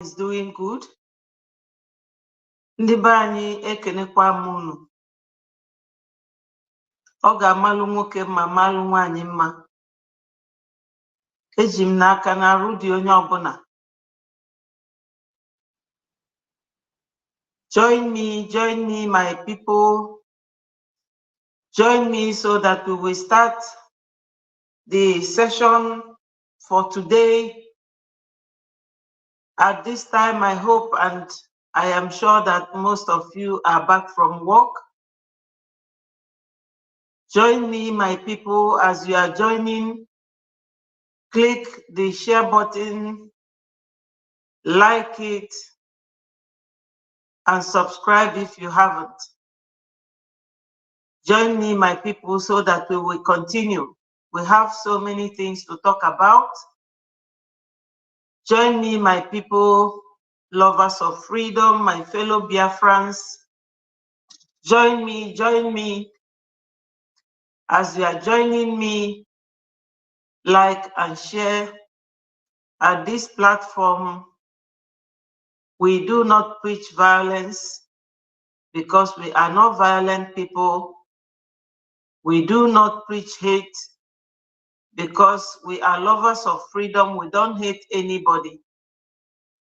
is doing good. Ndị be anyị ekenekwa m unu. Ọ ga-amalụ nwoke mma malụ nwaanyị mma. Eji m n'aka na arụ dị onye ọbụla. Join me my people. Join me so that we will start the session for today. At this time, I hope and I am sure that most of you are back from work. Join me, my people, as you are joining. Click the share button, like it, and subscribe if you haven't. Join me, my people, so that we will continue. We have so many things to talk about. Join me, my people, lovers of freedom, my fellow Biafrans. Join me, as you are joining me, like and share. At this platform, we do not preach violence because we are not violent people. We do not preach hate because we are lovers of freedom. We don't hate anybody.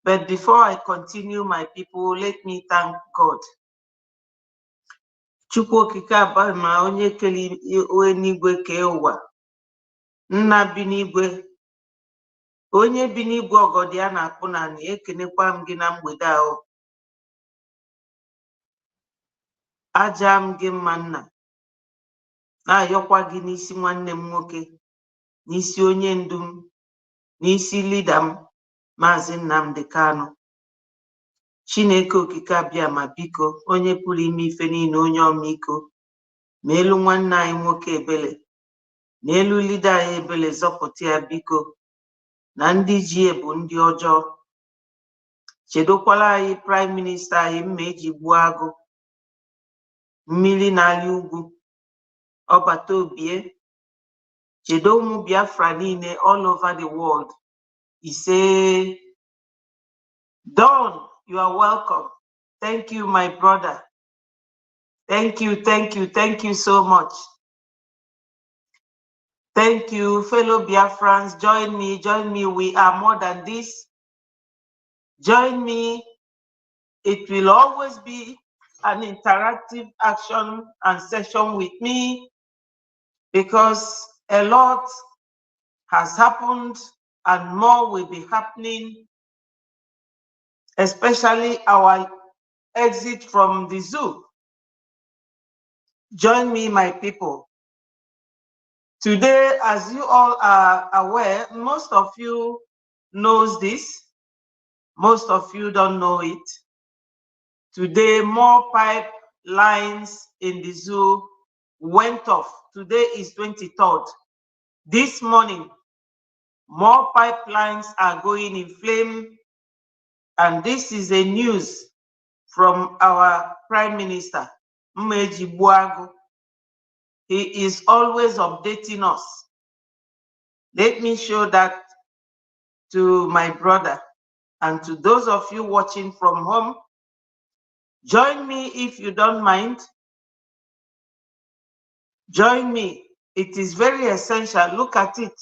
But before I continue, my people, let me thank God. Chukwu okike abụọ ma onye kere eluigwe kee ụwa. Nna bi n'igwe, onye bi n'igwe ọgọdị a na-akpụ n'anị, ekenekwa m gị na mgbede ahụ. Aja m gị mma nna, na-ayọkwa gị n'isi nwanne m nwoke, n'isi onye ndu m, n'isi lida m, Maazị Nnamdi Kanu. Chineke okike abịa ma biko, onye pụrụ ime ife niile, onye ọmịiko, ma elu nwanne anyị nwoke ebele, na elu lida anyị ebele, zọpụta ya biko, na ndị ji ebu ndị ọjọọ. Chedokwala anyị Prime Minister anyị mma eji gbuo agụ, mmiri n'ala ugwu, ọbata obie. Chedo ụmụ Biafra niile all over the world. Ise, Don, you are welcome. Thank you, my brother. Thank you so much. Thank you, fellow Biafrans. Join me. We are more than this. Join me. It will always be an interactive action and session with me because a lot has happened and more will be happening, especially our exit from the zoo. Join me, my people. Today, as you all are aware, most of you knows this, most of you don't know it. Today, more pipelines in the zoo went off. Today is 23rd. This morning, more pipelines are going in flame, and this is a news from our Prime Minister, Mmeji Buagu. He is always updating us. Let me show that to my brother and to those of you watching from home. Join me if you don't mind. Join me. It is very essential. Look at it.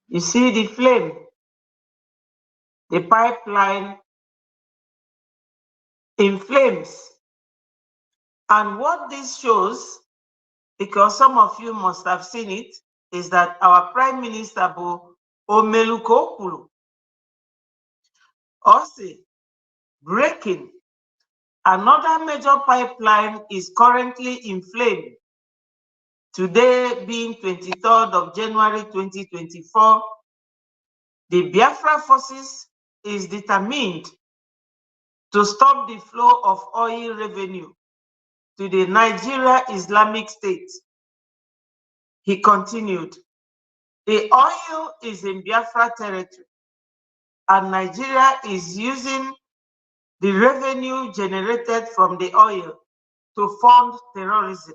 You see the flame, the pipeline in flames. And what this shows, because some of you must have seen it, is that our Prime Minister Bo Omelukokulu also breaking. Another major pipeline is currently in flame. Today being 23rd of January 2024, the Biafra forces is determined to stop the flow of oil revenue to the Nigeria Islamic State. He continued, the oil is in Biafra territory and Nigeria is using the revenue generated from the oil to fund terrorism.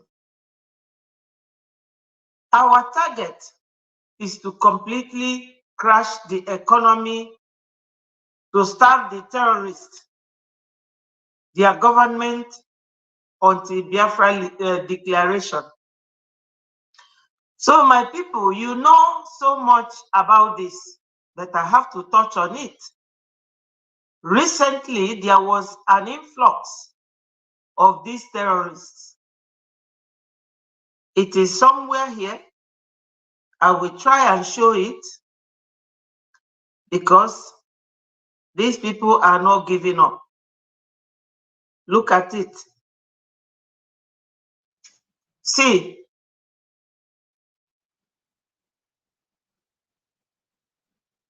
Our target is to completely crash the economy, to starve the terrorists, their government, until Biafra declaration. So my people, you know so much about this that I have to touch on it. Recently, there was an influx of these terrorists. It is somewhere here. I will try and show it because these people are not giving up. Look at it. See,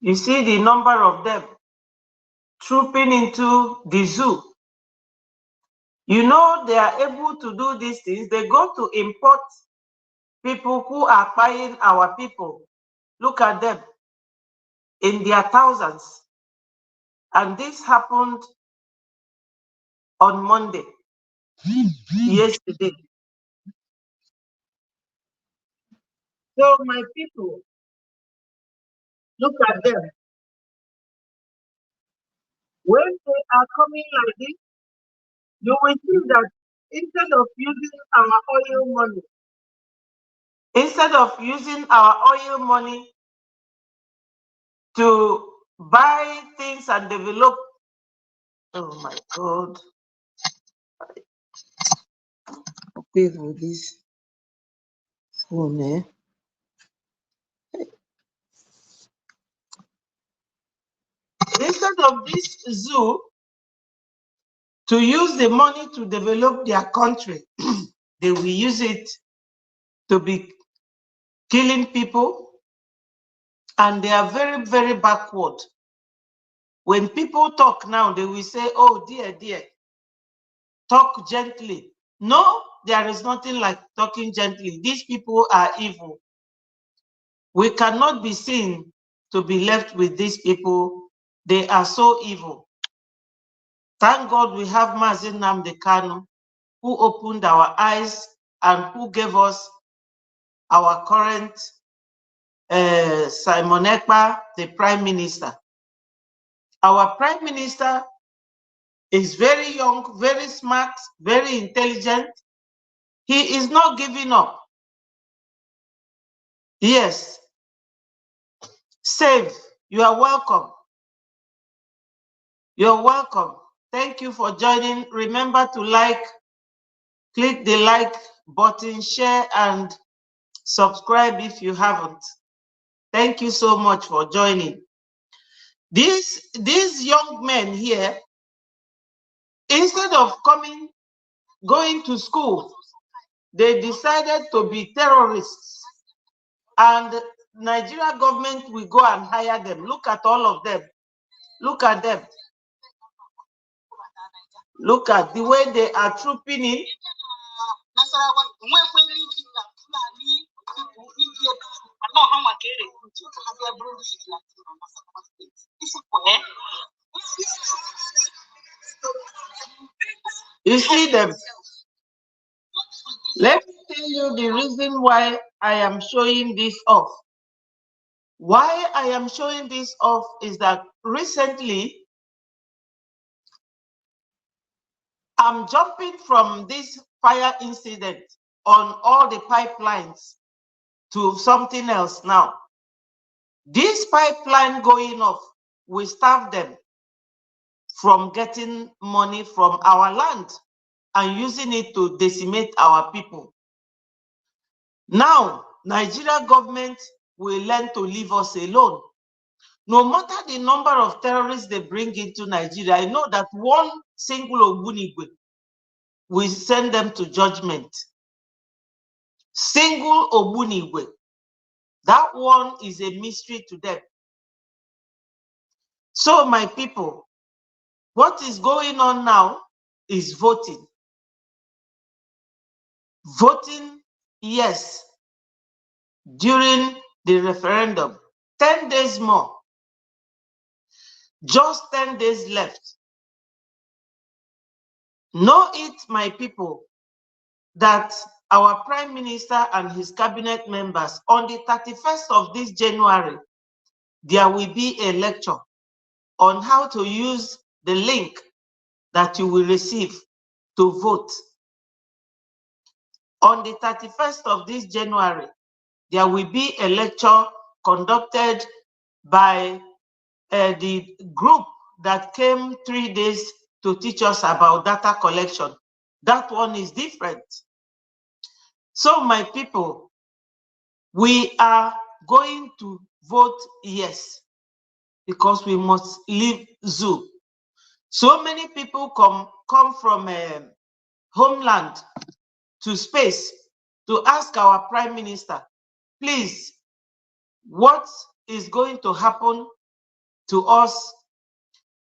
you see the number of them trooping into the zoo. You know they are able to do these things. They go to import people who are buying our people. Look at them in their thousands. And this happened on Monday, yesterday. So my people, look at them. When they are coming like this, you will see that instead of using our oil money, to buy things and develop, oh my God, okay for this phone, eh? Instead of this zoo to use the money to develop their country, they will use it to be killing people, and they are very, very backward. When people talk now, they will say, oh, dear, dear, talk gently. No, there is nothing like talking gently. These people are evil. We cannot be seen to be left with these people. They are so evil. Thank God we have Mazi Nnamdi Kanu, who opened our eyes and who gave us our current Simon Ekpa, the Prime Minister. Our Prime Minister is very young, very smart, very intelligent. He is not giving up. Yes. Save. You are welcome. You're welcome. Thank you for joining. Remember to like, click the like button, share, and subscribe if you haven't. Thank you so much for joining. These young men here, instead of going to school, they decided to be terrorists. And Nigeria government will go and hire them. Look at all of them. Look at them. Look at the way they are trooping in. You see them. Let me tell you the reason why I am showing this off. Why I am showing this off is that recently I'm jumping from this fire incident on all the pipelines to something else now. This pipeline going off will stop them from getting money from our land and using it to decimate our people. Now, Nigeria government will learn to leave us alone. No matter the number of terrorists they bring into Nigeria, I know that one single Ogbunigwe will send them to judgment. Single Ogbunigwe. That one is a mystery to them. So, my people, what is going on now is voting. Voting yes during the referendum. 10 days more. Just 10 days left. Know it, my people, that our Prime Minister and his cabinet members, on the 31st of this January, there will be a lecture on how to use the link that you will receive to vote. On the 31st of this January, there will be a lecture conducted by the group that came 3 days to teach us about data collection. That one is different. So my people, we are going to vote yes, because we must leave zoo. So many people come from homeland to space to ask our Prime Minister, please, what is going to happen to us?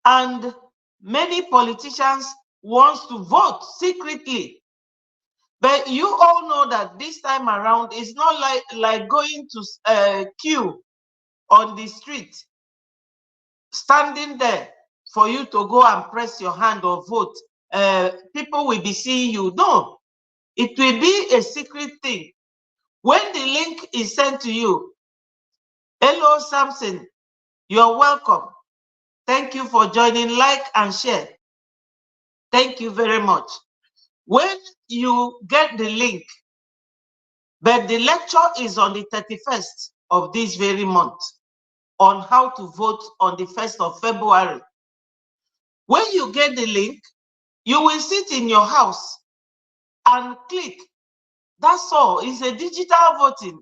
And many politicians want to vote secretly. But you all know that this time around, it's not like going to queue on the street, standing there for you to go and press your hand or vote. People will be seeing you. No, it will be a secret thing. When the link is sent to you, hello, Samson, you're welcome. Thank you for joining. Like and share. Thank you very much. When you get the link, but the lecture is on the 31st of this very month on how to vote on the 1st of February. When you get the link, you will sit in your house and click. That's all. It's a digital voting.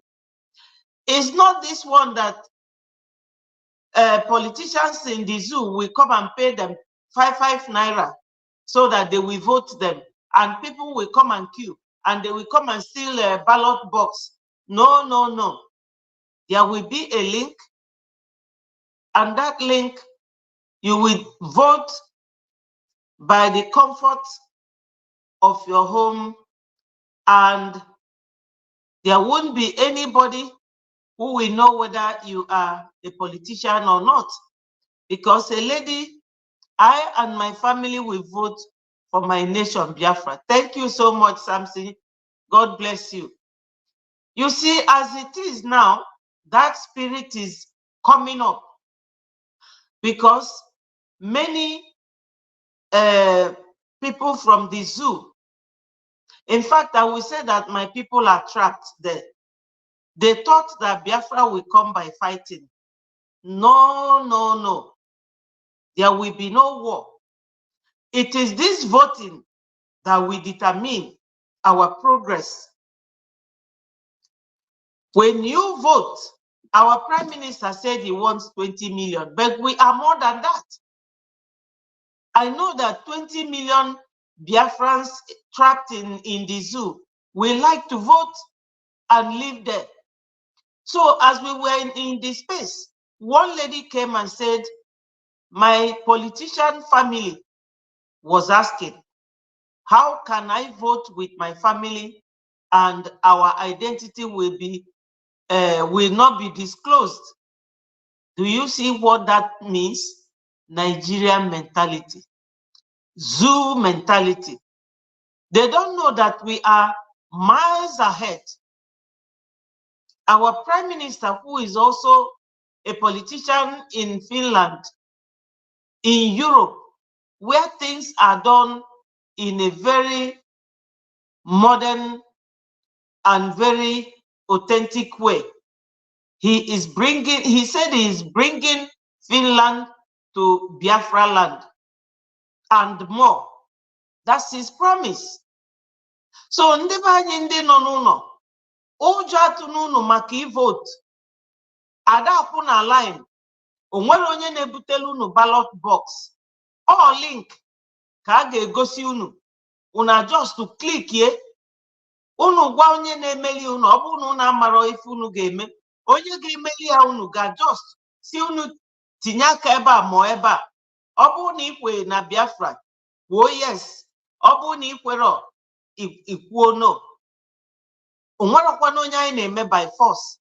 It's not this one that politicians in the zoo will come and pay them 5 naira so that they will vote them, and people will come and queue and they will come and steal a ballot box. No, no, no. There will be a link, and that link you will vote by the comfort of your home, and there won't be anybody who will know whether you are a politician or not, because a lady, I and my family will vote for my nation, Biafra. Thank you so much, Samson. God bless you. You see, as it is now, that spirit is coming up, because many people from the zoo, in fact, I will say that my people are trapped there. They thought that Biafra will come by fighting. No, no, no. There will be no war. It is this voting that will determine our progress. When you vote, our Prime Minister said he wants 20 million, but we are more than that. I know that 20 million Biafrans trapped in the zoo will like to vote and live there. So as we were in the space, one lady came and said, my politician family was asking, how can I vote with my family and our identity will not be disclosed? Do you see what that means? Nigerian mentality, zoo mentality. They don't know that we are miles ahead. Our Prime Minister, who is also a politician in Finland, in Europe, where things are done in a very modern and very authentic way. He said he is bringing Finland to Biafra land and more. That's his promise. So ndị be anyị ndị nọ n'ụlọ, ụjọ atụ n'ụlọ maka vote. Ada akwụ na line, o nwere onye na-ebutelu unu ballot box. All link ka a ga-egosi unu. Una just to click ye. Unu gwa onye na-emeli unu, ọ bụ unu na-amara ife unu ga-eme. Onye ga-emeli ya unu ga just si unu tinye aka ebe a ma ebe a. Ọ bụ na ikwe na Biafra, kwuo yes. Ọ bụ na ikwero, ikwuo no. O nwerekwana onye anyị na-eme by force.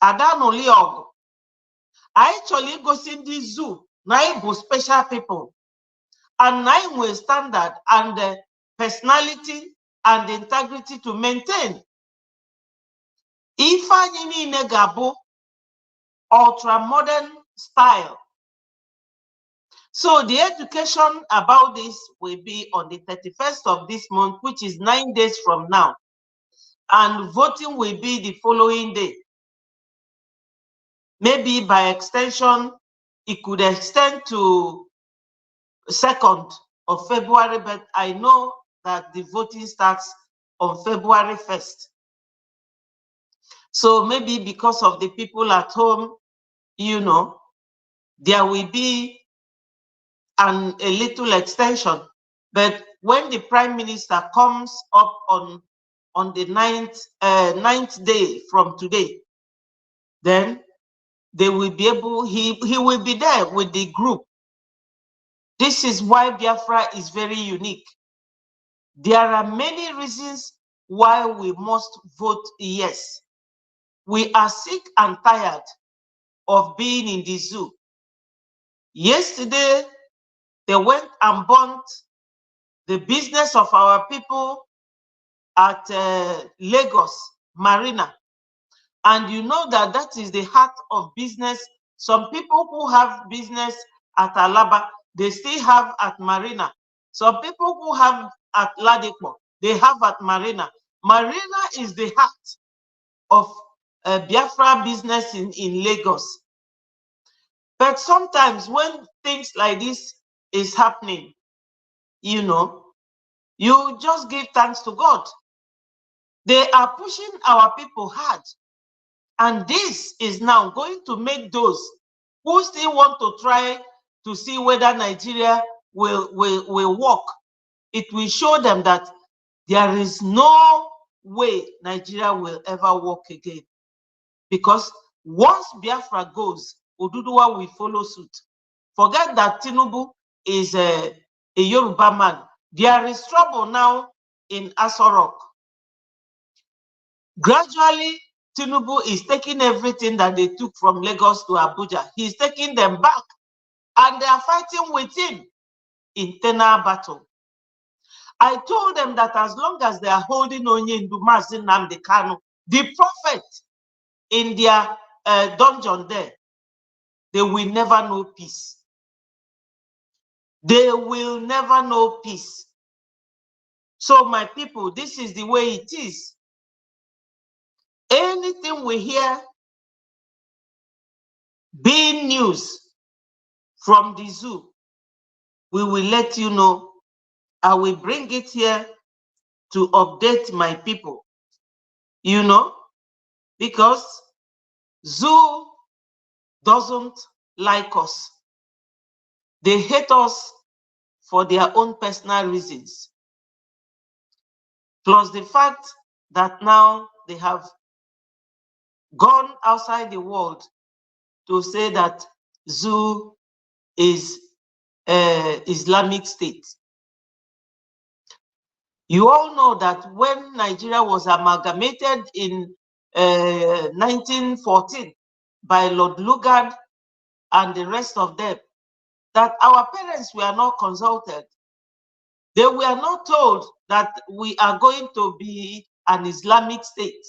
Ada n'ụlọ ọgụ. Anyị chọrọ igosi ndị zoo na anyị bụ special people, and na anyị nwere standard and personality and integrity to maintain. Ifeanyi Negabu, ultra-modern style. So the education about this will be on the 31st of this month, which is 9 days from now. And voting will be the following day. Maybe by extension, it could extend to 2nd of February, but I know that the voting starts on February 1st. So maybe because of the people at home, you know, there will be a little extension. But when the Prime Minister comes up on the 9th day from today, then they will be able, he will be there with the group. This is why Biafra is very unique. There are many reasons why we must vote yes. We are sick and tired of being in the zoo. Yesterday, they went and burnt the business of our people at Lagos Marina. And you know that that is the heart of business. Some people who have business at Alaba, they still have at Marina. Some people who have at Ladipo, they have at Marina. Marina is the heart of Biafra business in Lagos. But sometimes when things like this is happening, you know, you just give thanks to God. They are pushing our people hard. And this is now going to make those who still want to try to see whether Nigeria will work. It will show them that there is no way Nigeria will ever work again. Because once Biafra goes, Oduduwa will follow suit. Forget that Tinubu is a Yoruba man. There is trouble now in Aso Rock. Gradually, Tinubu is taking everything that they took from Lagos to Abuja. He's taking them back. And they are fighting with him in internal battle. I told them that as long as they are holding Onye Ndumazi Nnamdi Kanu, the prophet, in their dungeon there, they will never know peace. They will never know peace. So my people, this is the way it is. Anything we hear being news from the zoo, we will let you know. I will bring it here to update my people, you know, because zoo doesn't like us. They hate us for their own personal reasons. Plus the fact that now they have gone outside the world to say that zoo is Islamic State. You all know that when Nigeria was amalgamated in 1914 by Lord Lugard and the rest of them, that our parents were not consulted. They were not told that we are going to be an Islamic state.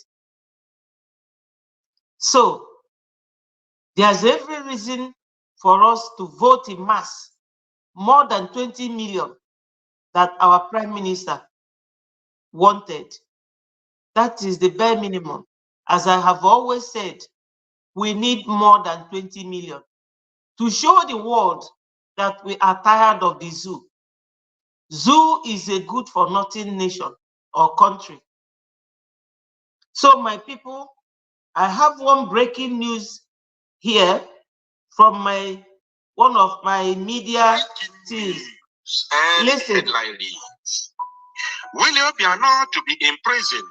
So there's every reason for us to vote in mass, more than 20 million that our Prime Minister wanted. That is the bare minimum. As I have always said, we need more than 20 million to show the world that we are tired of the zoo. Zoo is a good for nothing nation or country. So my people, I have one breaking news here from one of my media teams. Listen. Headline reads, William Obiano to be imprisoned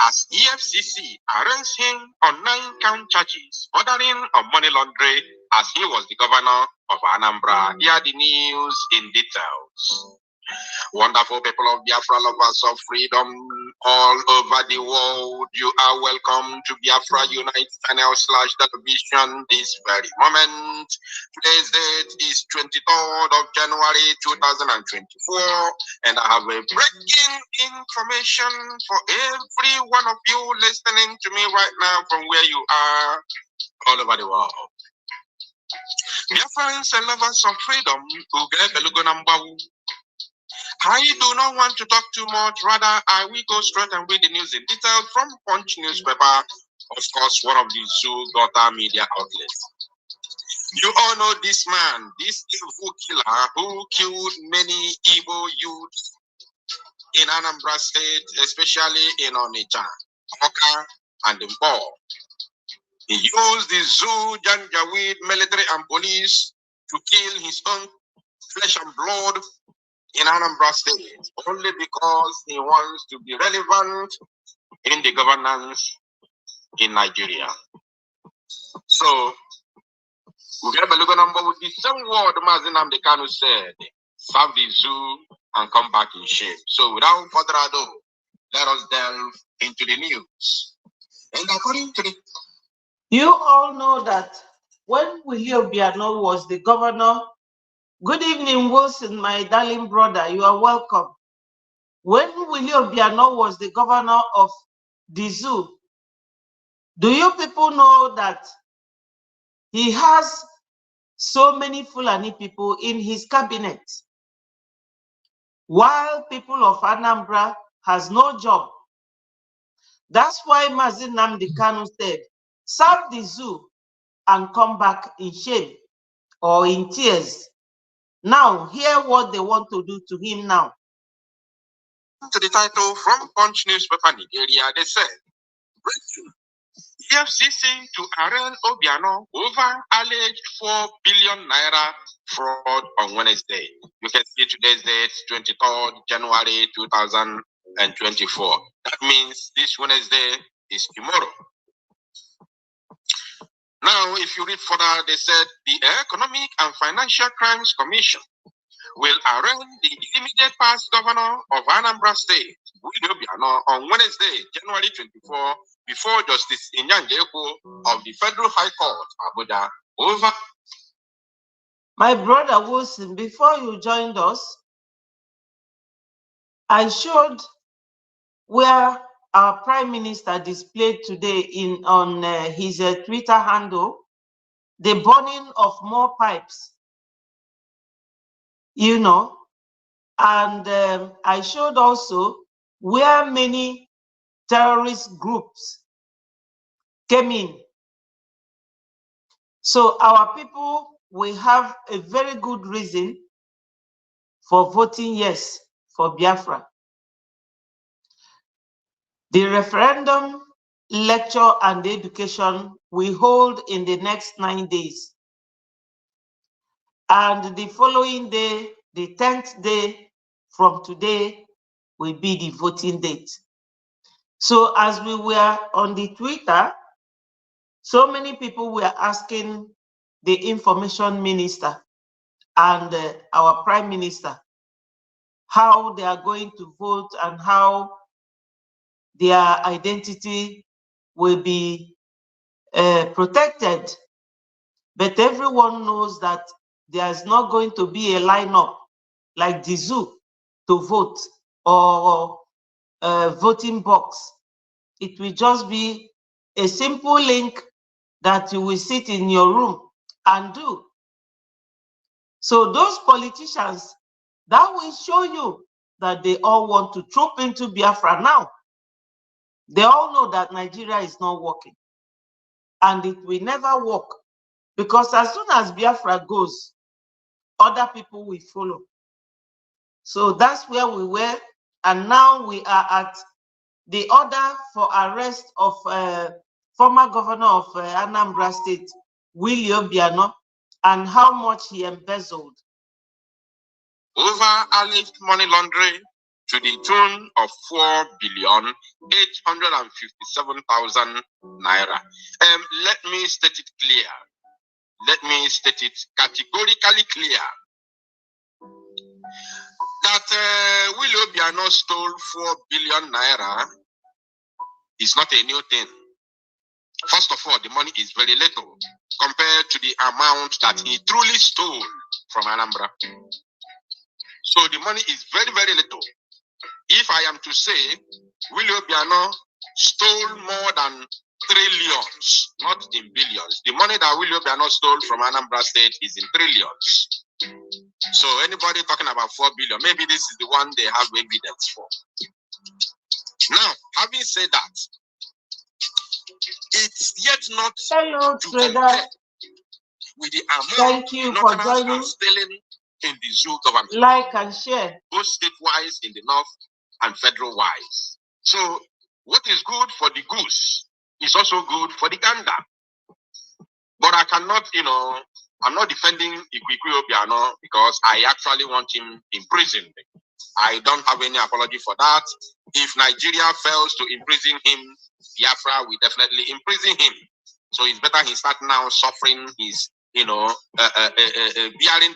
as EFCC arrests him on 9-count charges bordering on money laundering as he was the governor of Anambra. Here are the news in details. Wonderful people of Biafra, lovers of freedom, all over the world. You are welcome to Biafra Unite channel/television this very moment. Today's date is 23rd of January 2024, and I have a breaking information for every one of you listening to me right now from where you are all over the world. Biafrans and lovers of freedom, I do not want to talk too much. Rather, I will go straight and read the news in detail from Punch newspaper, of course, one of the Zoo daughter media outlets. You all know this man, this evil killer who killed many Igbo youths in Anambra State, especially in Onitsha, Oka, and Mpo. He used the Zoo Janjaweed military and police to kill his own flesh and blood in Anambra State, only because he wants to be relevant in the governance in Nigeria. So, we get a look number with the same word Mazi Nnamdi Kanu said, serve the zoo and come back in shame. So, without further ado, let us delve into the news. And according to the... You all know that when Willie Obiano was the governor. Good evening, Wilson, my darling brother. You are welcome. When Willie Obiano was the governor of the zoo, do you people know that he has so many Fulani people in his cabinet, while people of Anambra has no job? That's why Mazi Nnamdi Kanu said, serve the zoo and come back in shame or in tears. Now, hear what they want to do to him now. To the title from Punch newspaper Nigeria, they said, breakthrough. EFCC to arraign Obiano over alleged 4 billion naira fraud on Wednesday. You can see today's date, 23rd January 2024. That means this Wednesday is tomorrow. Now, if you read further, they said the Economic and Financial Crimes Commission will arraign the immediate past governor of Anambra State, Willie Obiano, on Wednesday, January 24, before Justice Inyanjeko of the Federal High Court, Abuja, over. My brother Wilson, before you joined us, I showed where our Prime Minister displayed today on his Twitter handle the burning of more pipes, you know, and I showed also where many terrorist groups came in. So our people will have a very good reason for voting yes for Biafra. The referendum, lecture, and education we hold in the next 9 days. And the following day, the 10th day from today, will be the voting date. So as we were on the Twitter, so many people were asking the information minister and our prime minister how they are going to vote and how their identity will be protected. But everyone knows that there's not going to be a lineup like the zoo to vote or a voting box. It will just be a simple link that you will sit in your room and do. So those politicians, that will show you that they all want to troop into Biafra now. They all know that Nigeria is not working and it will never work, because as soon as Biafra goes, other people will follow. So that's where we were, and now we are at the order for arrest of former governor of Anambra State, Willie Obiano, and how much he embezzled. Over alleged money laundering to the tune of 4,857,000 naira. Let me state it clear. Let me state it categorically clear. That Willie Obiano stole 4 billion naira is not a new thing. First of all, the money is very little compared to the amount that he truly stole from Anambra. So the money is very, very little. If I am to say Willie Obiano stole more than trillions, not in billions. The money that Willie Obiano stole from Anambra State is in trillions. So anybody talking about 4 billion, maybe this is the one they have evidence for. Now, having said that, it's yet not to compare with the amount Northerners are stealing in the zoo government. Like and share. Both state-wise in the north and federal-wise. So what is good for the goose is also good for the gander. But I cannot, I'm not defending Ikwiku Obiano because I actually want him imprisoned. I don't have any apology for that. If Nigeria fails to imprison him, Biafra will definitely imprison him. So it's better he start now suffering his, bearing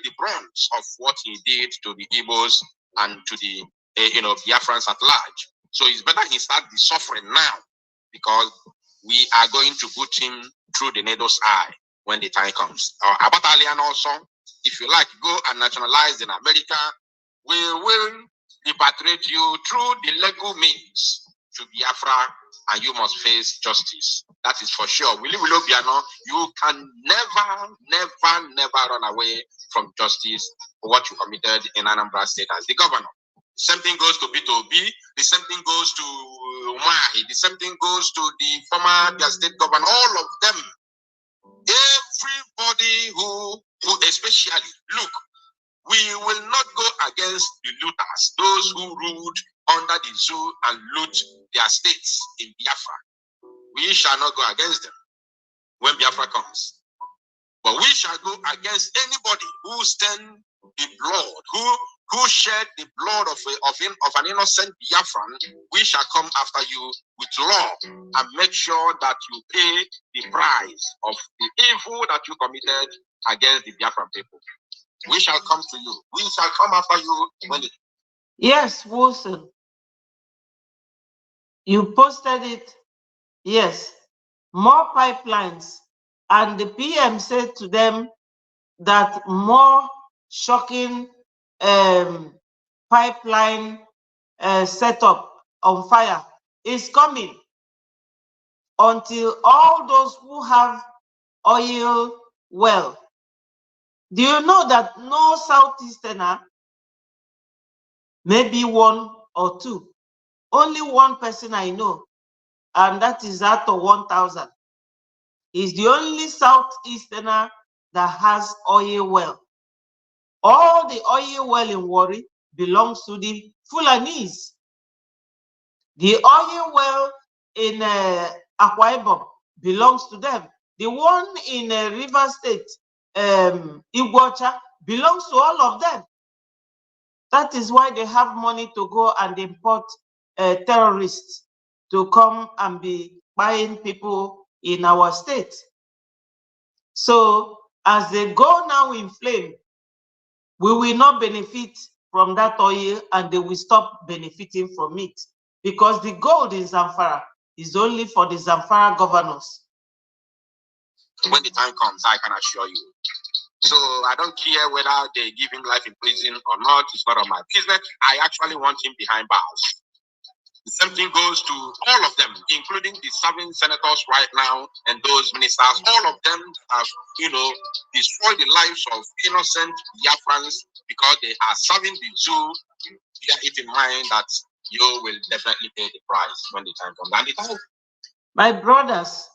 the brunt of what he did to the Igbos and to the, Biafrans at large. So it's better he start the suffering now because we are going to put him through the needle's eye when the time comes. Abatalian also, if you like, go and nationalize in America. We will repatriate you through the legal means to Biafra, and you must face justice. That is for sure. Willie Obiano, you can never run away from justice for what you committed in Anambra State as the governor. The same thing goes to B2B, the same thing goes to Umahi, the same thing goes to the former state governor, all of them. Everybody who especially, look, we will not go against the looters, those who ruled under the zoo and loot their states in Biafra. We shall not go against them when Biafra comes. But we shall go against anybody who stand the blood, who shed the blood of an innocent Biafran. We shall come after you with law and make sure that you pay the price of the evil that you committed against the Biafran people. We shall come to you. We shall come after you when it... Yes, Wilson. You posted it. Yes. More pipelines. And the PM said to them that more shocking pipeline setup on fire is coming until all those who have oil well. Do you know that no Southeasterner, maybe one or two, only one person I know, and that is out of 1,000, is the only Southeasterner that has oil well. All the oil well in Warri belongs to the Fulanese. The oil well in Akwa Ibom belongs to them. The one in River State, Iguacha, belongs to all of them. That is why they have money to go and import terrorists to come and be buying people in our state. So as they go now inflame, we will not benefit from that oil and they will stop benefiting from it because the gold in Zamfara is only for the Zamfara governors. When the time comes, I can assure you. So I don't care whether they give him life in prison or not. It's not on my business. I actually want him behind bars. The same thing goes to all of them, including the serving senators right now and those ministers. All of them have, destroyed the lives of innocent Biafrans because they are serving the zoo. Bear it in mind that you will definitely pay the price when the time comes. And the time. My brothers,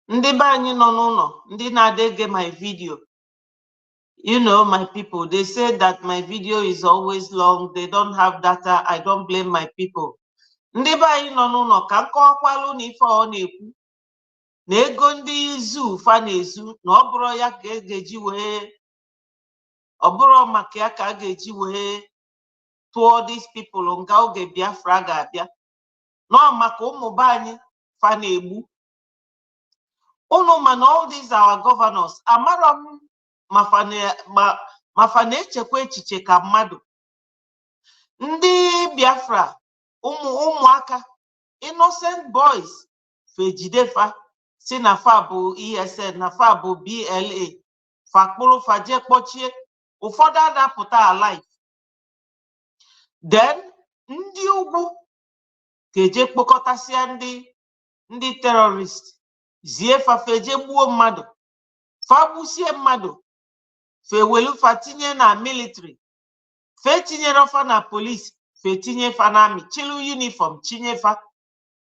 ndị be anyị nọ n'ụlọ, ndị na-adege my video, my people, they say that my video is always long. They don't have data. I don't blame my people. Ndị be anyị nọ n'ụlọ ka nkọwakwalụ na ife ọ na-ekwu na ego ndị zoo fa na-ezu na ọ bụrụ ya ka ga-eji wee ọ bụrụ maka ya ka a ga-eji wee tụọ these people nga oge Biafra ga-abịa nọ maka ụmụ be anyị fa na-egbu. Unu man, all these our governors, amaram mafa na-echekwa echiche ka mmadụ. Ndị Biafra ụmụaka innocent boys fejidefa si na fa bụ ESN na fa bụ BLA fakpụrụ faje kpọchie ụfọdụ adapụta alive. Then ndị ugwu keje kpokọtasịa ndị terrorist zie fa feje gbuo mmadụ fa gbusie mmadụ fewelu fa tinye na military fe tinyere fa na police fe tinye fa na army chilu uniform tinye fa.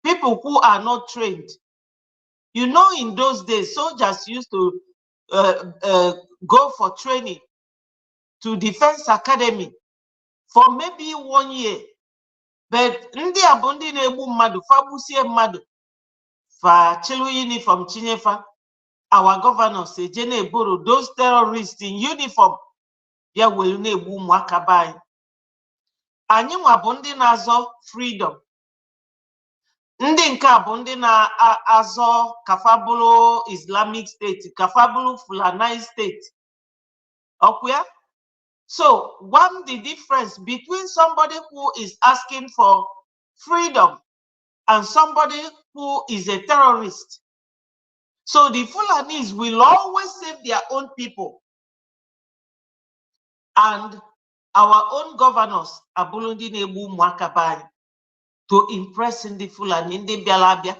People who are not trained. You know, in those days, soldiers used to go for training to Defense Academy for maybe 1 year. But ndị abundi na-egbu mmadụ fa gbusie mmadụ fa chilu uniform chinyefa. Our governors eje na-eboro those terrorists in uniform ya welu na-egbu ụmụaka be anyị. Anyị nwa bụ ndị na-azọ freedom. Ndị nke a bụ ndị na-azọ kafabulu Islamic State, kafabulu Fulani State. Okay? So, one the difference between somebody who is asking for freedom and somebody who is a terrorist. So the Fulanis will always save their own people. And our own governors, Abulundi Nebu Mwakabai, to impress in the Fulani, in the Bialabia.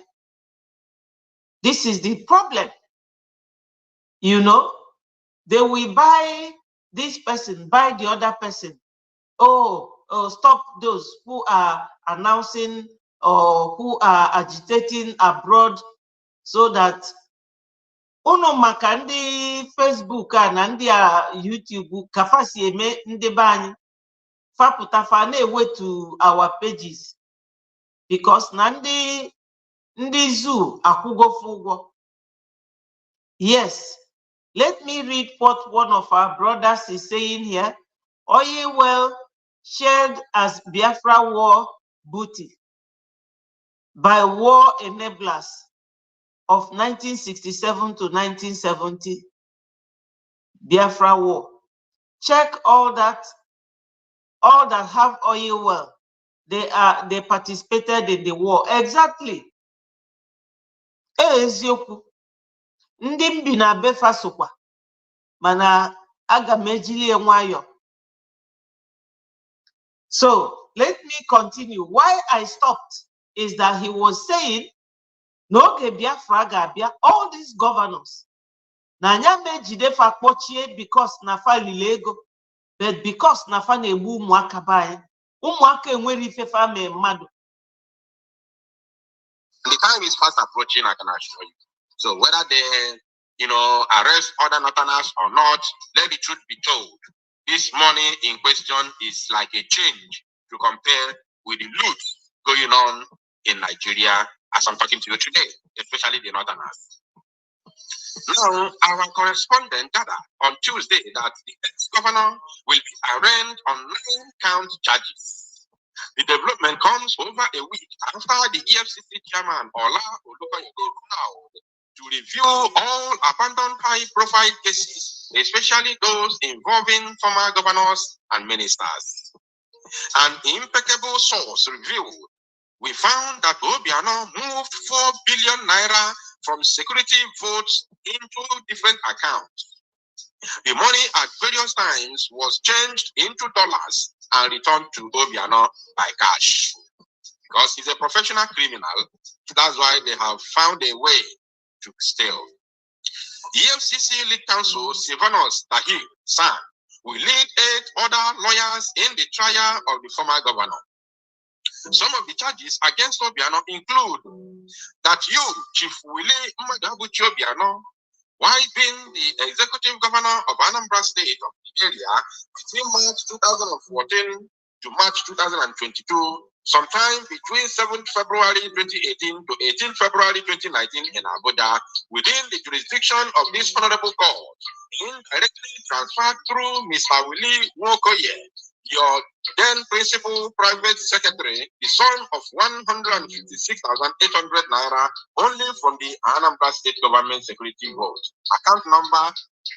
This is the problem. You know, they will buy this person, buy the other person. Oh, stop those who are announcing or who are agitating abroad so that uno maka ndị Facebook na ndị YouTube kafasi eme ndị banyi fapụta fa na-ewetu our pages because na ndị zoo akwụgo ụgwọ. Yes, let me read what one of our brothers is saying here. Oil well shared as Biafra war booty by war enablers of 1967 to 1970 Biafra war. Check all that have oil well. They participated in the war. Exactly. Eziokwu. Ndị mbi na befa sokwa. Mana aga mejili enwayo. So let me continue. Why I stopped is that he was saying no Biafra gabia, all these governors. Na nyame jidefa kpochie because nafa lilego, but because nafa na-egbu ụmụaka bae. Ụmụaka enwere ifefa me mmadụ. The time is fast approaching, I can assure you. So whether they, arrest other northerners or not, let the truth be told. This money in question is like a change to compare with the loot going on in Nigeria as I'm talking to you today, especially the northerners. Now, our correspondent gathered on Tuesday that the ex-governor will be arraigned on 9 count charges. The development comes over a week after the EFCC chairman, Ola Olukoyede, to review all abandoned high-profile cases, especially those involving former governors and ministers. An impeccable source revealed, we found that Obiano moved 4 billion naira from security votes into different accounts. The money at various times was changed into dollars and returned to Obiano by cash. Because he's a professional criminal, that's why they have found a way to steal. EFCC lead counsel Silvanus Tahir San will lead 8 other lawyers in the trial of the former governor. Some of the charges against Obiano include that you, Chief Willie Mmadabuchi Obiano, while being the executive governor of Anambra State of Nigeria between March 2014 to March 2022, sometime between 7th February 2018 to 18th February 2019 in Abuja, within the jurisdiction of this honorable court, indirectly transferred through Mr. Willie Nwokoye Your then principal private secretary, the son of 156,800 naira only from the Anambra State Government Security Board. Account number,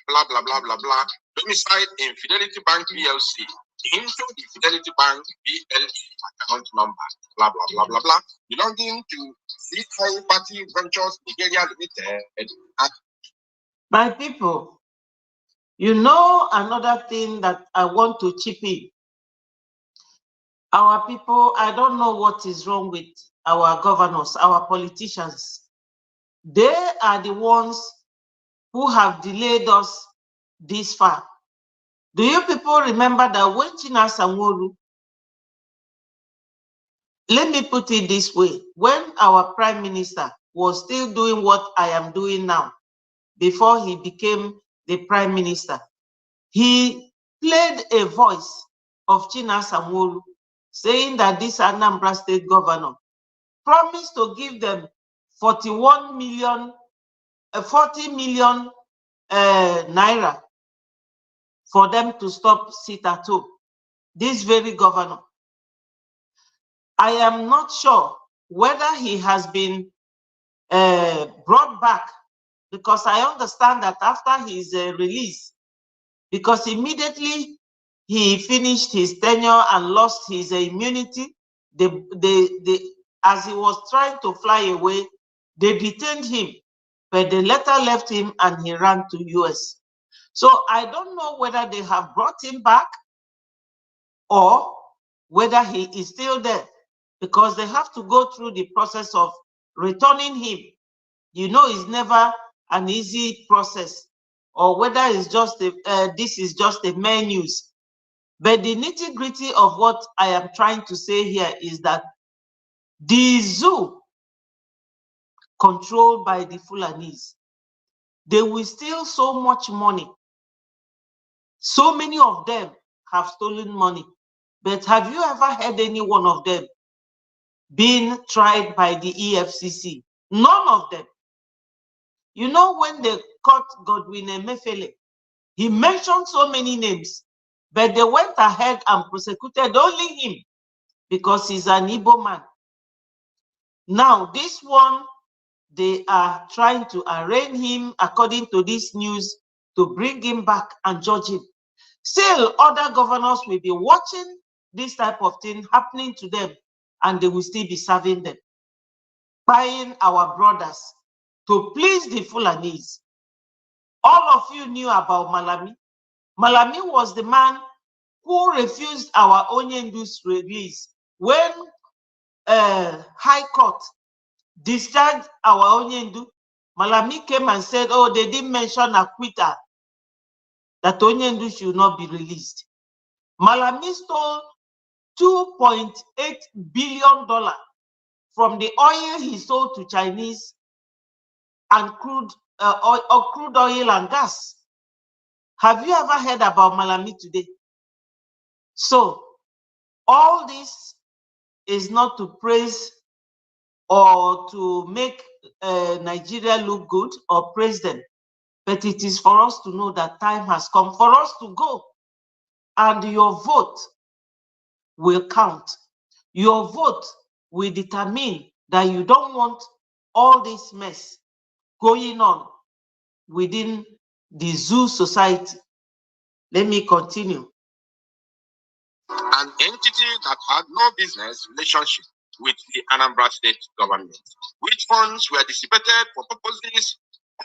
blah, blah, blah, blah, blah. Domicile in Fidelity Bank PLC into the Fidelity Bank PLE account number, blah, blah, blah, blah, blah, belonging to CI Party Ventures Nigeria Limited. My people, you know another thing that I want to chip in. Our people, I don't know what is wrong with our governors, our politicians. They are the ones who have delayed us this far. Do you people remember that when China Sanworu, let me put it this way, when our prime minister was still doing what I am doing now, before he became the prime minister, he played a voice of China Sanworu saying that this Anambra State governor promised to give them 40 million naira for them to stop sit at home. This very governor. I am not sure whether he has been brought back, because I understand that after his release, because immediately he finished his tenure and lost his immunity, as he was trying to fly away, they detained him, but they later left him and he ran to US. So I don't know whether they have brought him back or whether he is still there, because they have to go through the process of returning him. You know, it's never an easy process, or whether it's just this is just a mere news. But the nitty-gritty of what I am trying to say here is that the zoo controlled by the Fulanis, they will steal so much money. So many of them have stolen money. But have you ever heard any one of them being tried by the EFCC? None of them. You know, when they caught Godwin Emefiele, he mentioned so many names, but they went ahead and prosecuted only him because he's an Igbo man. Now, this one, they are trying to arraign him according to this news to bring him back and judge him. Still, other governors will be watching this type of thing happening to them, and they will still be serving them, buying our brothers to please the Fulanis. All of you knew about Malami. Malami was the man who refused our Onyendu's release when High Court discharged our Onyendu. Malami came and said, oh, they didn't mention acquittal, that Onyendu should not be released. Malami stole $2.8 billion from the oil he sold to Chinese and crude oil and gas. Have you ever heard about Malami today? So, all this is not to praise or to make Nigeria look good or praise them, but it is for us to know that time has come for us to go, and your vote will count. Your vote will determine that you don't want all this mess going on within the zoo society. Let me continue. An entity that had no business relationship with the Anambra State government, which funds were dissipated for purposes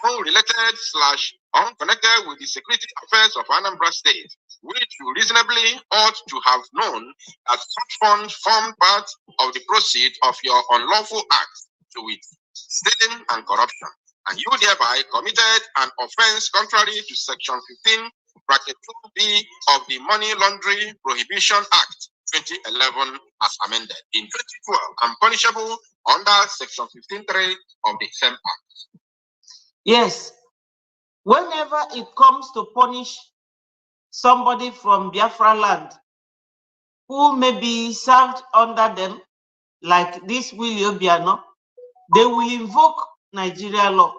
unrelated / unconnected with the security affairs of Anambra State, which you reasonably ought to have known that such funds formed part of the proceeds of your unlawful acts, to wit, stealing and corruption, and you thereby committed an offense contrary to Section 15, bracket 2B of the Money Laundering Prohibition Act 2011 as amended in 2012 and punishable under Section 15.3 of the same act. Yes, whenever it comes to punish somebody from Biafra land who may be served under them, like this Willie Obiano, they will invoke Nigeria law.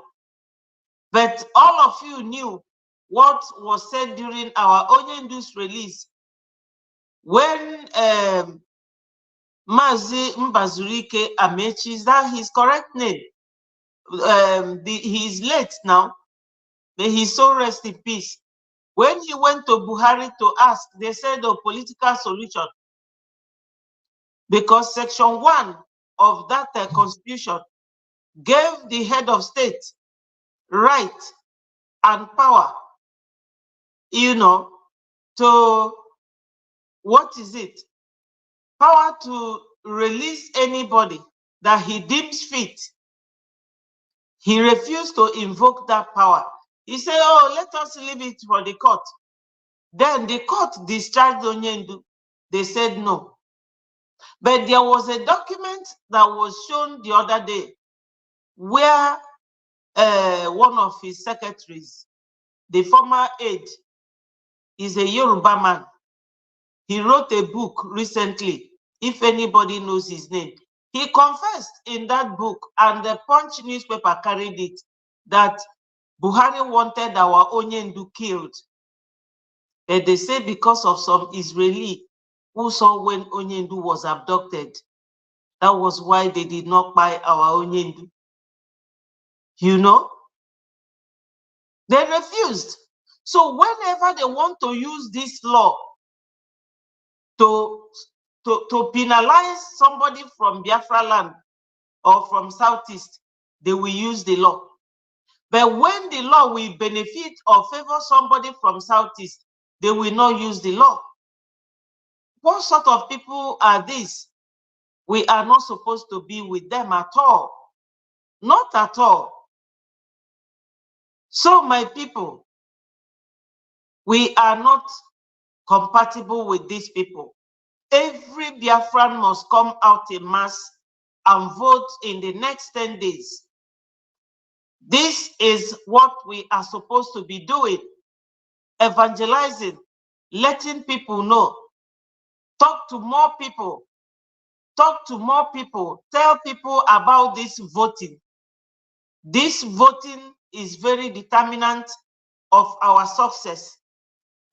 But all of you knew what was said during our Onyendu's release when Mazi Mbazurike Amechi, is that his correct name? He's late now. May his soul rest in peace. When he went to Buhari to ask, they said a political solution. Because Section 1 of that Constitution gave the head of state right and power, to, what is it? Power to release anybody that he deems fit. He refused to invoke that power. He said, oh, let us leave it for the court. Then the court discharged Onyendu. They said no. But there was a document that was shown the other day where one of his secretaries, the former aide, is a Yoruba man. He wrote a book recently, if anybody knows his name. He confessed in that book, and the Punch newspaper carried it, that Buhari wanted our Onyendu killed. And they say because of some Israeli who saw when Onyendu was abducted, that was why they did not buy our Onyendu. They refused. So whenever they want to use this law to penalize somebody from Biafra land or from Southeast, they will use the law. But when the law will benefit or favor somebody from Southeast, they will not use the law. What sort of people are these? We are not supposed to be with them at all. Not at all. So my people, we are not compatible with these people. Every Biafran must come out in mass and vote in the next 10 days. This is what we are supposed to be doing. Evangelizing, letting people know. Talk to more people. Talk to more people. Tell people about this voting. This voting is very determinant of our success.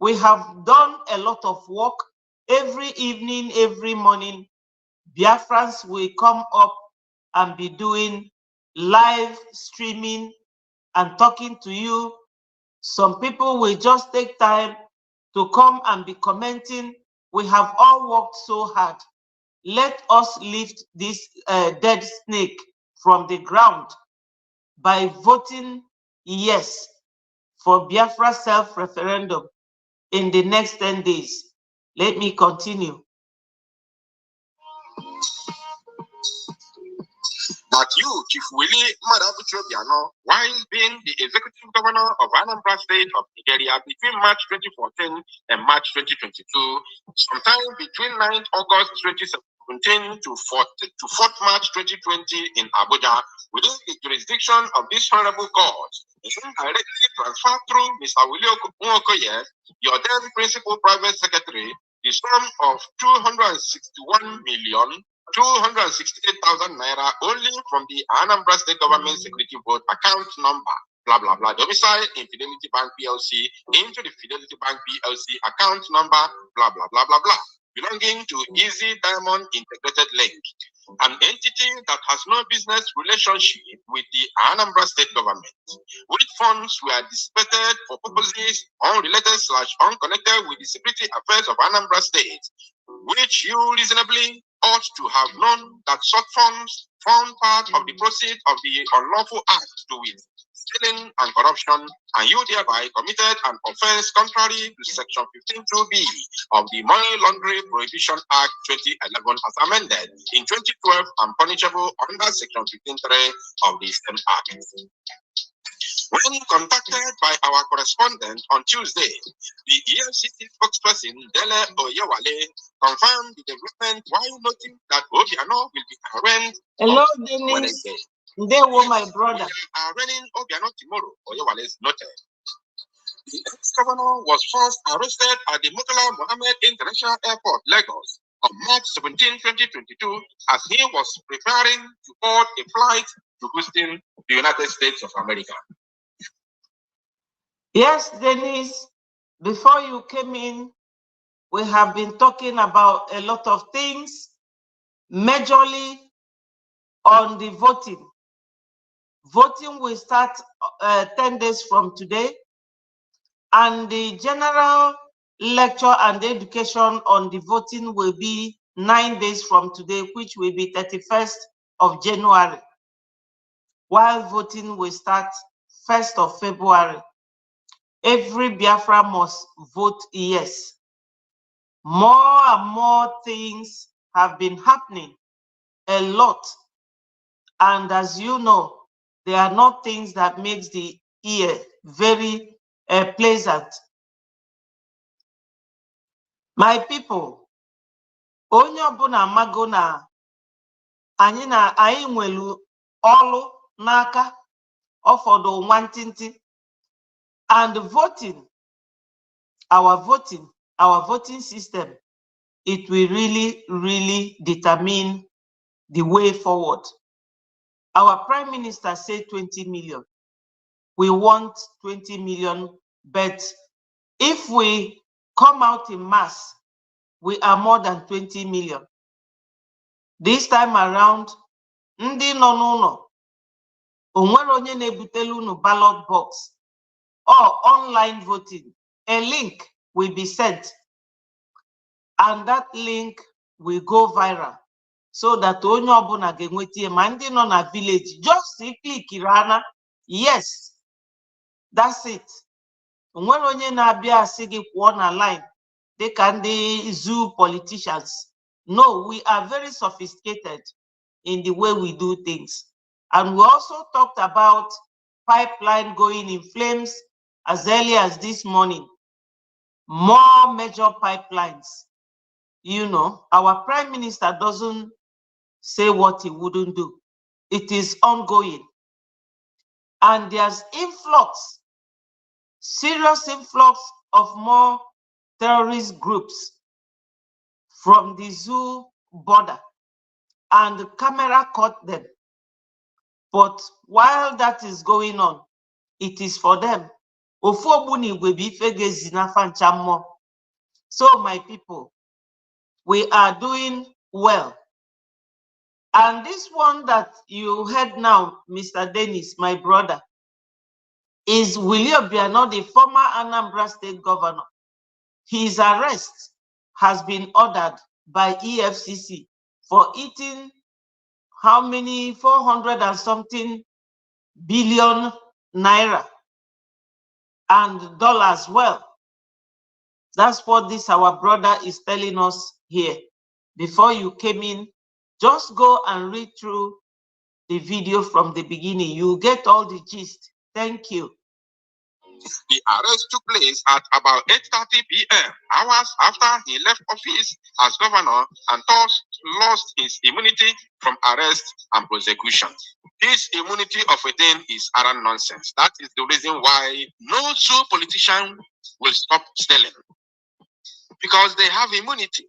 We have done a lot of work. Every evening, every morning, Biafrans will come up and be doing live streaming and talking to you. Some people will just take time to come and be commenting. We have all worked so hard. Let us lift this dead snake from the ground by voting yes for Biafra self-referendum in the next 10 days. Let me continue. That you, Chief Willie Madabuchobiano, while being the executive governor of Anambra State of Nigeria between March 2014 and March 2022, sometime between 9th August 2017 to 4th March 2020 in Abuja, within the jurisdiction of this honorable court, indirectly transferred through Mr. Willie Okoye, your then principal private secretary, the sum of 261,268,000 naira only from the Anambra State Government Security Board account number, blah, blah, blah, domicile in Fidelity Bank PLC into the Fidelity Bank PLC account number, blah, blah, blah, blah, blah, belonging to Easy Diamond Integrated Link, an entity that has no business relationship with the Anambra State Government, which funds were dissipated for purposes unrelated/unconnected with the security affairs of Anambra State, which you reasonably ought to have known that such funds form part of the proceeds of the unlawful act to wit, stealing and corruption, and you thereby committed an offense contrary to Section 15(2)(b) of the Money Laundering Prohibition Act 2011 as amended in 2012 and punishable under Section 15(3) of the same act. When contacted by our correspondent on Tuesday, the EFCC spokesperson Dele Oyewale confirmed the development while noting that Obiano will be arraigned Hello, on Dennis. Wednesday. They were my brother. We are arraigning Obiano tomorrow, Oyewale noted. The ex-governor was first arrested at the Murtala Mohammed International Airport, Lagos, on March 17, 2022, as he was preparing to board a flight to Houston, the United States of America. Yes, Dennis, before you came in, we have been talking about a lot of things, majorly on the voting. Voting will start 10 days from today, and the general lecture and education on the voting will be 9 days from today, which will be 31st of January, while voting will start 1st of February. Every Biafra must vote yes. More and more things have been happening, a lot. And as you know, they are not things that makes the ear very pleasant. My people, onye ọbụla amago na anyị nwelu ọlụ n'aka ọfọdụ nwantịntị, and voting, our voting system, it will really determine the way forward. Our Prime Minister said 20 million. We want 20 million, but if we come out in mass, we are more than 20 million. This time around, ndị nọ n'ụlọ, onwere onye na-ebutelu unu ballot box or online voting. A link will be sent, and that link will go viral, so that onye ọbụla ga-enweta ma ndị nọ na village just click rana yes, that's it. Onwere onye na-abịa asị gị kwụọ na line dịka ndị zoo politicians. No, we are very sophisticated in the way we do things. And we also talked about pipeline going in flames as early as this morning. More major pipelines. You know, our Prime Minister doesn't say what he wouldn't do. It is ongoing. And there's influx, serious influx of more terrorist groups from the zoo border, and the camera caught them. But while that is going on, it is for them. So my people, we are doing well. And this one that you heard now, Mr. Dennis, my brother, is William Obiano, the former Anambra State governor. His arrest has been ordered by EFCC for eating how many 400 and something billion naira and dollars. Well, that's what this our brother is telling us here. Before you came in, just go and read through the video from the beginning. You get all the gist. Thank you. The arrest took place at about 8:30 p.m., hours after he left office as governor and thus lost his immunity from arrest and prosecution. This immunity of a thing is utter nonsense. That is the reason why no zoo politician will stop stealing, because they have immunity.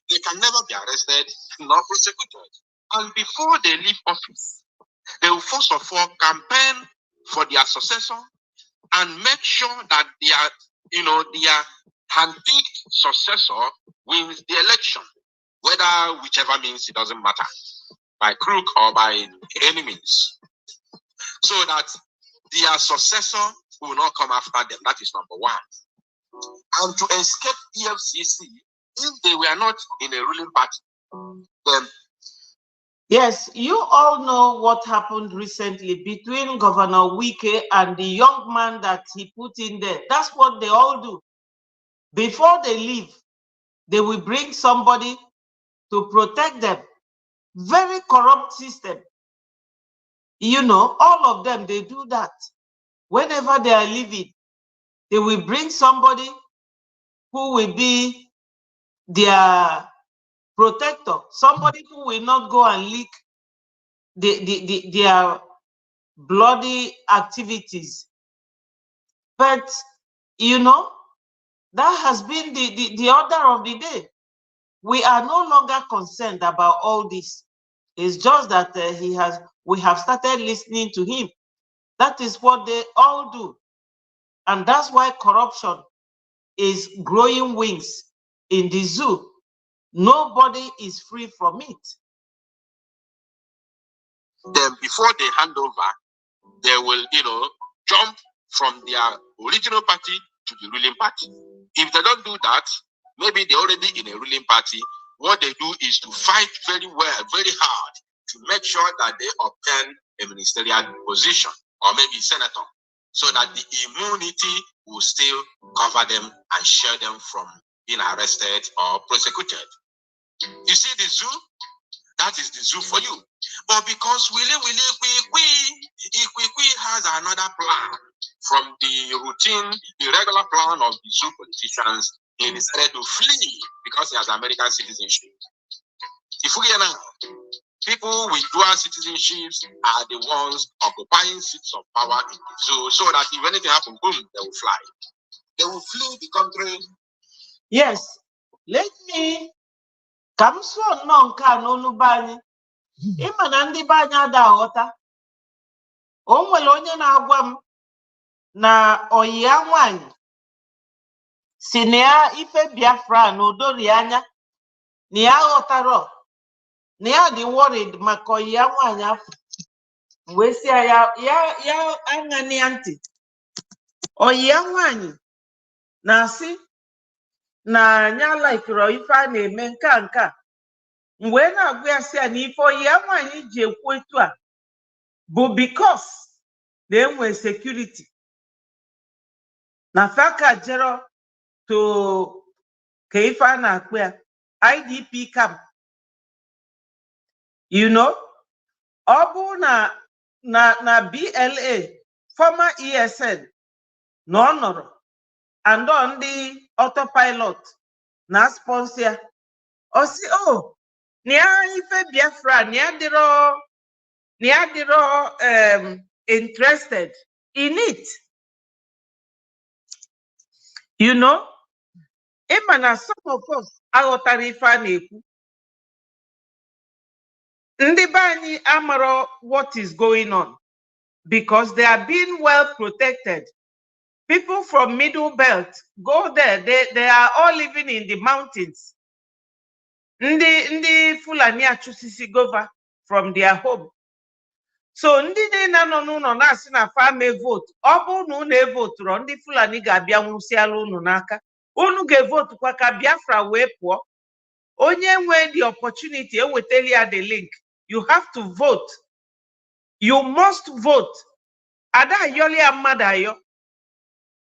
They can never be arrested nor prosecuted. And before they leave office, they will first of all campaign for their successor and make sure that their handpicked successor wins the election, whether whichever means, it doesn't matter, by crook or by any means, so that their successor will not come after them. That is number one. And to escape EFCC, if they were not in a ruling party, then yes, you all know what happened recently between Governor Wike and the young man that he put in there. That's what they all do. Before they leave, they will bring somebody to protect them. Very corrupt system. You know, all of them, they do that. Whenever they are leaving, they will bring somebody who will be their protector, somebody who will not go and leak their bloody activities. But you know, that has been the order of the day. We are no longer concerned about all this. It's just that we have started listening to him. That is what they all do. And that's why corruption is growing wings in the zoo. Nobody is free from it. Then before they hand over, they will, jump from their original party to the ruling party. If they don't do that, maybe they're already in a ruling party. What they do is to fight very well, very hard, to make sure that they obtain a ministerial position or maybe senator, so that the immunity will still cover them and shield them from being arrested or prosecuted. You see the zoo? That is the zoo for you. But because Willie has another plan from the routine, the regular plan of the zoo politicians, he decided to flee because he has American citizenship. If we now, people with dual citizenships are the ones occupying seats of power in the zoo, so that if anything happens, boom, they will fly. They will flee the country. Yes, let me come so no nka n'olu bani. Ịma na ndị be anyị ada aghọta. O nwere onye na-agwa m na oyi ya nwanyị si na ya ife Biafra na odori anya na ya ghọtara na ya dị worried maka oyi ya nwanyị afọ. Wee sị ya aṅa ya ntị. Oyi ya nwanyị na-asị na anya laikiro ife a na-eme nke a. Mgbe na-agwa ya sị ya na ife oyi ya nwanyị ji ekwu etu a bụ because na enwe security na faka jero to ka ife a na-akpụ ya IDP camp. Ọ bụ na BLA former ESN na ọ nọrọ and ndị autopilot na sponsor ya. Ọ sị na ya ife Biafra na ya dịrọ interested in it. Ịma na some of us aghọtara ife a na-ekwu. Ndị be anyị amaro what is going on because they are being well protected. People from Middle Belt go there. They are all living in the mountains. Ndị Fulani achụsisi gova from their home. So ndị niile nọ n'ụlọ na-asị na farm vote. Ọ bụ na unu evoturu, ndị Fulani ga-abịa nwụsịala unu n'aka. Unu ga-evotu kwa ka Biafra wee pụọ. Onye nwe the opportunity, eweteli ya the link. You have to vote. You must vote. Ada ayọli ya mmadụ ayọ.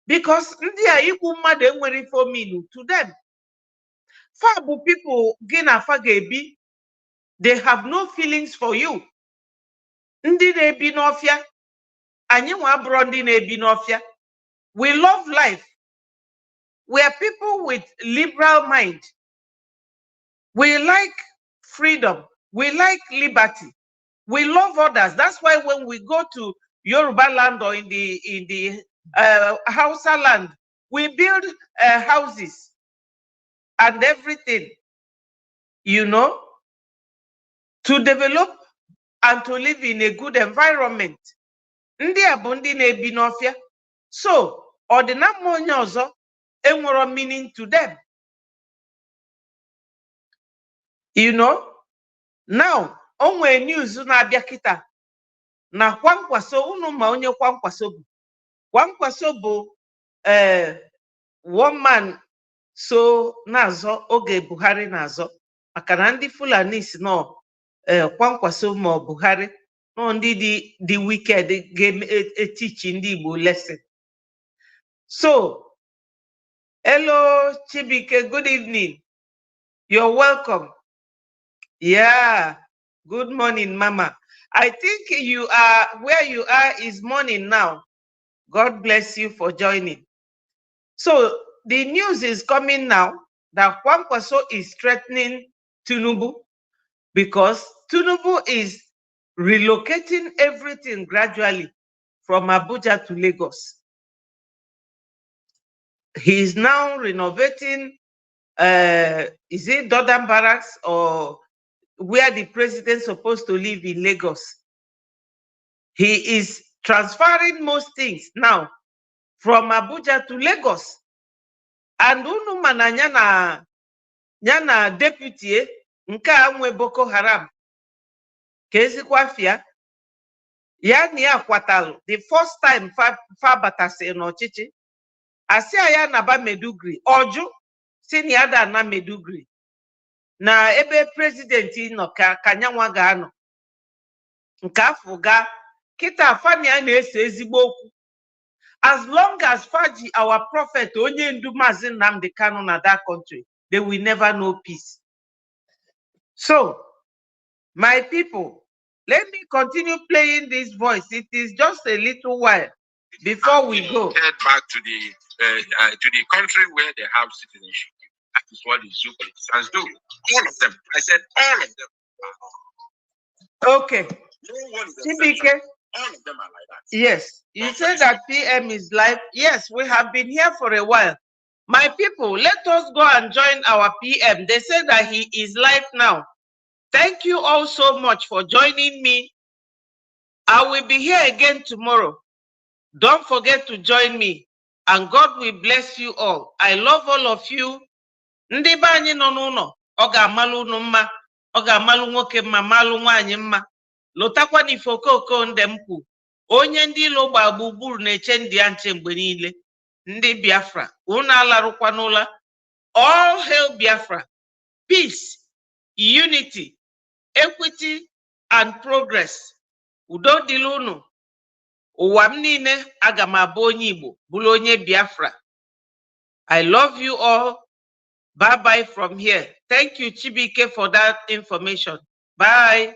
Because ndị a ikwu mmadụ enwere ife ominu to them. Fabu people gị na afa ga-ebi. They have no feelings for you. Ndị na-ebi n'ọfịa. Anyị nwa abụrụ ndị na-ebi n'ọfịa. We love life. We are people with liberal mind. We like freedom. We like liberty. We love others. That's why when we go to Yoruba land or in the Hausa land, we build houses and everything, to develop and to live in a good environment. Ndị a bụ ndị na-ebi n'ọfịa. So, ọdịnala onye ọzọ enwero meaning to them. Now, onwe news na-abịa kịta na kwankwaso unu ma onye kwankwaso bụ. Kwankwaso bụ one man so na-azọ oge Buhari na-azọ maka na ndị Fulani si nọ kwankwaso ma Buhari nọ ndị dị wicked ga-etichi ndị Igbo lesson. So, hello Chibike, good evening. You're welcome. Yeah, good morning, Mama. I think you are where you are is morning now. God bless you for joining. So the news is coming now that Kwankwaso is threatening Tinubu because Tinubu is relocating everything gradually from Abuja to Lagos. He is now renovating, is it Dodam Barracks or where the president is supposed to live in Lagos? He is transferring most things now from Abuja to Lagos. And unu mananya yana deputy nke a nwe Boko Haram ka ezikwa afia ya na ya kwatalụ the first time fa batasi n'ọchịchị asị ya naba Meduguri ọjụ si na ya da na Meduguri na ebe president nọ ka nyanwa ga-anọ nke afọ ga kịta fani ya na-ese ezigbo okwu as long as faji our prophet onye ndu Mazi Nnamdi Kanu na that country they will never know peace. So my people, let me continue playing this voice. It is just a little while before we go. Head back to the country where they have citizenship. That is what the Zoo politicians do. All of them. I said all of them. Okay. No one is TBK. All of them are like that. Yes. You said that PM is live. Yes, we have been here for a while. My people, let us go and join our PM. They said that he is live now. Thank you all so much for joining me. I will be here again tomorrow. Don't forget to join me. And God will bless you all. I love all of you. Ndị be anyị nọ n'ụlọ, ọ ga-amalụ unu mma, ọ ga-amalụ nwoke mma, malụ nwaanyị mma. Lotakwa n'ifo okoko ndị m kwu. Onye ndị ilo gba gburugburu na-eche ndị ya nche mgbe niile. Ndị Biafra, unu alarụkwa n'ụla. All hail Biafra. Peace, unity, equity, and progress. Udo dịrị unu. Ụwa m niile aga m abụ onye Igbo, bụrụ onye Biafra. I love you all. Bye-bye from here. Thank you, Chibike, for that information. Bye.